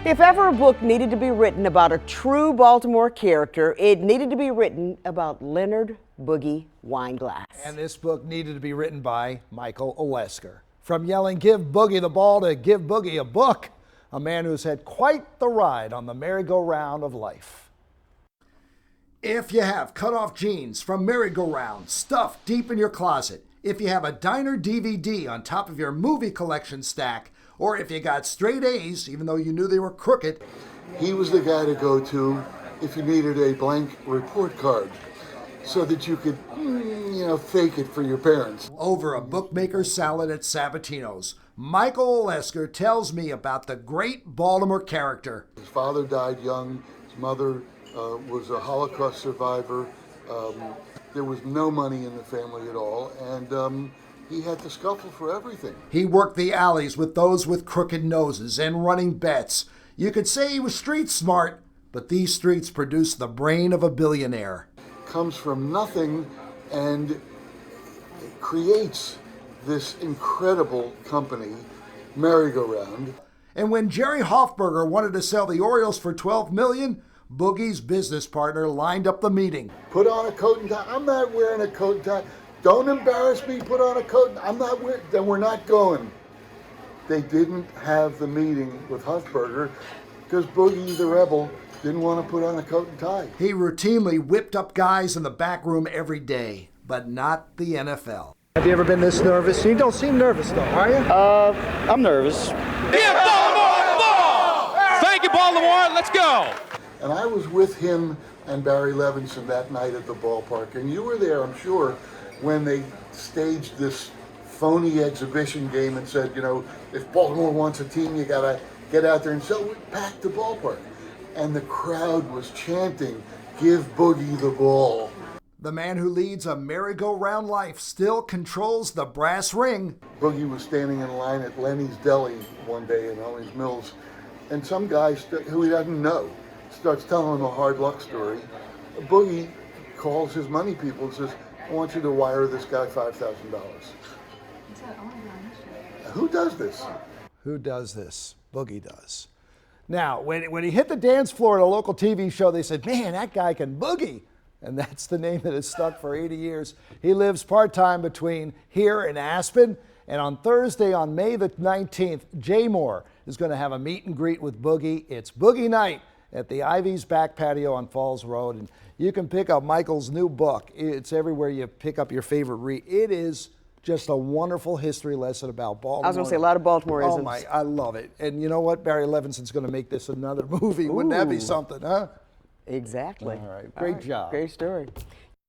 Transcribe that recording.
If ever a book needed to be written about a true Baltimore character, it needed to be written about Leonard Boogie Weinglass. And this book needed to be written by Michael Olesker. From yelling, "Give Boogie the ball," to "Give Boogie a book," a man who's had quite the ride on the merry-go-round of life. If you have cut-off jeans from merry-go-round stuffed deep in your closet, if you have a diner DVD on top of your movie collection stack, or if you got straight A's even though you knew they were crooked, he was the guy to go to if you needed a blank report card so that you could, fake it for your parents. Over a bookmaker salad at Sabatino's, Michael Olesker tells me about the great Baltimore character. His father died young. His mother was a Holocaust survivor. There was no money in the family at all, and he had to scuffle for everything. He worked the alleys with those with crooked noses and running bets. You could say he was street smart, but these streets produced the brain of a billionaire. Comes from nothing and it creates this incredible company, Merry-Go-Round. And when Jerry Hoffberger wanted to sell the Orioles for $12 million, Boogie's business partner lined up the meeting. Put on a coat and tie. I'm not wearing a coat and tie. Don't embarrass me. Put on a coat. I'm not wearing. Then we're not going. They didn't have the meeting with Hoffberger because Boogie the Rebel didn't want to put on a coat and tie. He routinely whipped up guys in the back room every day, but not the NFL. Have you ever been this nervous? You don't seem nervous though, are you? I'm nervous. Give Baltimore the ball! Thank you, Baltimore. Let's go. And I was with him and Barry Levinson that night at the ballpark, and you were there, I'm sure, when they staged this phony exhibition game and said, if Baltimore wants a team, you gotta get out there. And so we packed the ballpark. And the crowd was chanting, "Give Boogie the ball." The man who leads a merry-go-round life still controls the brass ring. Boogie was standing in line at Lenny's Deli one day in Owings Mills, and some guy who he doesn't know starts telling him a hard luck story. Boogie calls his money people and says, "I want you to wire this guy $5,000. Who does this? Who does this? Boogie does. Now, when he hit the dance floor at a local TV show, they said, "Man, that guy can boogie." And that's the name that has stuck for 80 years. He lives part-time between here and Aspen. And on Thursday, on May the 19th, Jay Moore is going to have a meet and greet with Boogie. It's Boogie Night at the Ivy's back patio on Falls Road. And you can pick up Michael's new book. It's everywhere you pick up your favorite read. It is just a wonderful history lesson about Baltimore. I was going to say a lot of Baltimoreisms. Oh my, I love it. And you know what? Barry Levinson's going to make this another movie. Wouldn't that be something, huh? Exactly. All right. Great job. Great story.